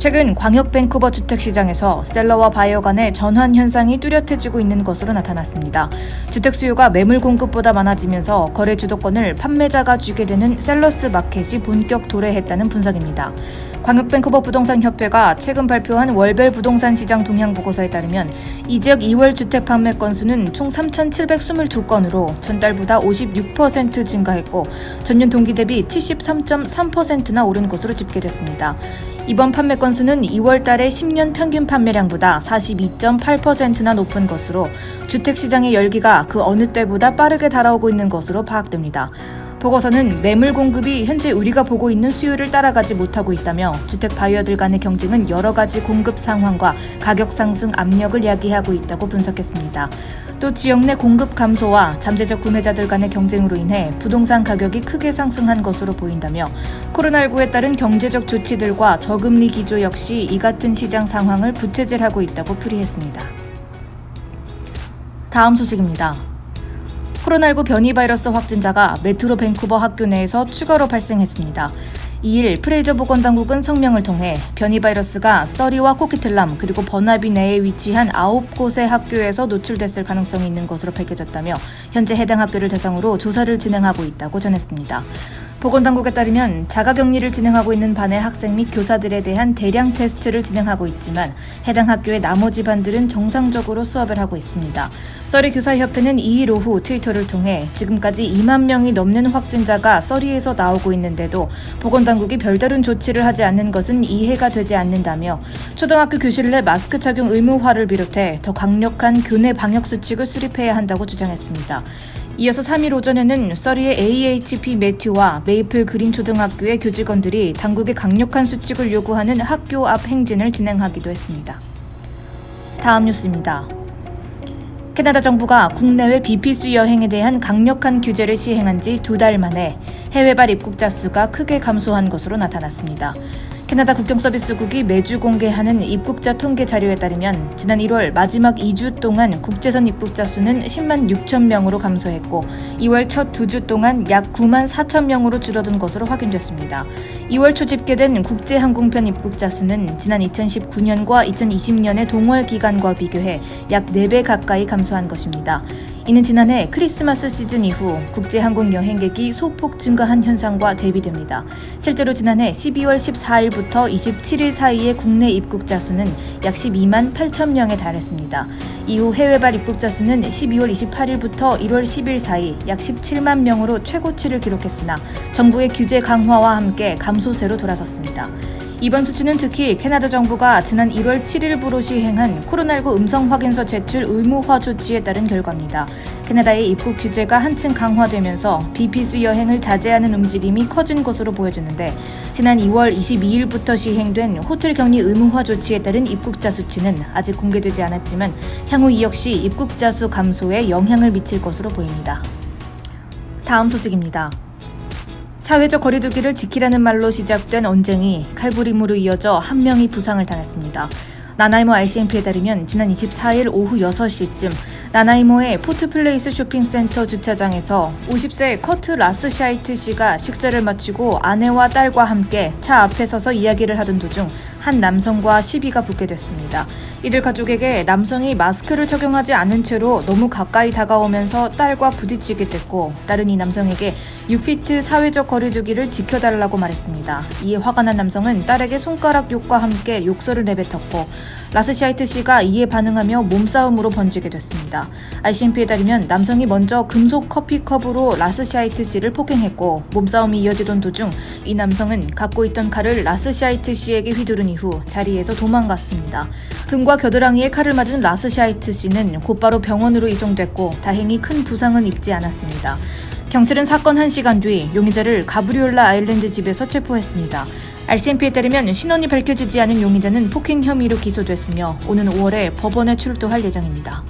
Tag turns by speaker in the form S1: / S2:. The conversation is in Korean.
S1: 최근 광역 밴쿠버 주택시장에서 셀러와 바이어 간의 전환 현상이 뚜렷해지고 있는 것으로 나타났습니다. 주택 수요가 매물 공급보다 많아지면서 거래 주도권을 판매자가 쥐게 되는 셀러스 마켓이 본격 도래했다는 분석입니다. 광역 밴쿠버 부동산협회가 최근 발표한 월별 부동산 시장 동향 보고서에 따르면 이 지역 2월 주택 판매 건수는 총 3,722건으로 전달보다 56% 증가했고 전년 동기 대비 73.3%나 오른 것으로 집계됐습니다. 이번 판매 건수는 2월 달의 10년 평균 판매량보다 42.8%나 높은 것으로 주택시장의 열기가 그 어느 때보다 빠르게 달아오고 있는 것으로 파악됩니다. 보고서는 매물 공급이 현재 우리가 보고 있는 수요를 따라가지 못하고 있다며 주택 바이어들 간의 경쟁은 여러 가지 공급 상황과 가격 상승 압력을 야기하고 있다고 분석했습니다. 또 지역 내 공급 감소와 잠재적 구매자들 간의 경쟁으로 인해 부동산 가격이 크게 상승한 것으로 보인다며 코로나19에 따른 경제적 조치들과 저금리 기조 역시 이 같은 시장 상황을 부채질하고 있다고 풀이했습니다. 다음 소식입니다. 코로나19 변이 바이러스 확진자가 메트로 밴쿠버 학교 내에서 추가로 발생했습니다. 2일 프레이저 보건당국은 성명을 통해 변이 바이러스가 서리와 코키틀람 그리고 버나비 내에 위치한 9곳의 학교에서 노출됐을 가능성이 있는 것으로 밝혀졌다며 현재 해당 학교를 대상으로 조사를 진행하고 있다고 전했습니다. 보건당국에 따르면 자가격리를 진행하고 있는 반의 학생 및 교사들에 대한 대량 테스트를 진행하고 있지만 해당 학교의 나머지 반들은 정상적으로 수업을 하고 있습니다. 서리교사협회는 2일 오후 트위터를 통해 지금까지 2만 명이 넘는 확진자가 서리에서 나오고 있는데도 보건당국이 별다른 조치를 하지 않는 것은 이해가 되지 않는다며 초등학교 교실 내 마스크 착용 의무화를 비롯해 더 강력한 교내 방역수칙을 수립해야 한다고 주장했습니다. 이어서 3일 오전에는 서리의 AHP 매튜와 메이플 그린 초등학교의 교직원들이 당국의 강력한 수칙을 요구하는 학교 앞 행진을 진행하기도 했습니다. 다음 뉴스입니다. 캐나다 정부가 국내외 비피수 여행에 대한 강력한 규제를 시행한 지 2달 만에 해외발 입국자 수가 크게 감소한 것으로 나타났습니다. 캐나다 국경서비스국이 매주 공개하는 입국자 통계 자료에 따르면 지난 1월 마지막 2주 동안 국제선 입국자 수는 10만 6천 명으로 감소했고 2월 첫 2주 동안 약 9만 4천 명으로 줄어든 것으로 확인됐습니다. 2월 초 집계된 국제항공편 입국자 수는 지난 2019년과 2020년의 동월 기간과 비교해 약 4배 가까이 감소한 것입니다. 이는 지난해 크리스마스 시즌 이후 국제항공 여행객이 소폭 증가한 현상과 대비됩니다. 실제로 지난해 12월 14일부터 27일 사이의 국내 입국자 수는 약 12만 8천 명에 달했습니다. 이후 해외발 입국자 수는 12월 28일부터 1월 10일 사이 약 17만 명으로 최고치를 기록했으나 정부의 규제 강화와 함께 감소세로 돌아섰습니다. 이번 수치는 특히 캐나다 정부가 지난 1월 7일부로 시행한 코로나19 음성 확인서 제출 의무화 조치에 따른 결과입니다. 캐나다의 입국 규제가 한층 강화되면서 비피수 여행을 자제하는 움직임이 커진 것으로 보여지는데 지난 2월 22일부터 시행된 호텔 격리 의무화 조치에 따른 입국자 수치는 아직 공개되지 않았지만 향후 이 역시 입국자 수 감소에 영향을 미칠 것으로 보입니다. 다음 소식입니다. 사회적 거리두기를 지키라는 말로 시작된 언쟁이 칼부림으로 이어져 한 명이 부상을 당했습니다. 나나이모 RCMP에 따르면 지난 24일 오후 6시쯤 나나이모의 포트플레이스 쇼핑센터 주차장에서 50세 커트 라스샤이트 씨가 식사를 마치고 아내와 딸과 함께 차 앞에 서서 이야기를 하던 도중 한 남성과 시비가 붙게 됐습니다. 이들 가족에게 남성이 마스크를 착용하지 않은 채로 너무 가까이 다가오면서 딸과 부딪히게 됐고 딸은 이 남성에게 6피트 사회적 거리두기를 지켜달라고 말했습니다. 이에 화가 난 남성은 딸에게 손가락 욕과 함께 욕설을 내뱉었고 라스샤이트 씨가 이에 반응하며 몸싸움으로 번지게 됐습니다. RCMP에 따르면 남성이 먼저 금속 커피컵으로 라스샤이트 씨를 폭행했고 몸싸움이 이어지던 도중 이 남성은 갖고 있던 칼을 라스샤이트 씨에게 휘두른 이후 자리에서 도망갔습니다. 등과 겨드랑이에 칼을 맞은 라스샤이트 씨는 곧바로 병원으로 이송됐고 다행히 큰 부상은 입지 않았습니다. 경찰은 사건 1시간 뒤 용의자를 가브리올라 아일랜드 집에서 체포했습니다. RCMP에 따르면 신원이 밝혀지지 않은 용의자는 폭행 혐의로 기소됐으며 오는 5월에 법원에 출두할 예정입니다.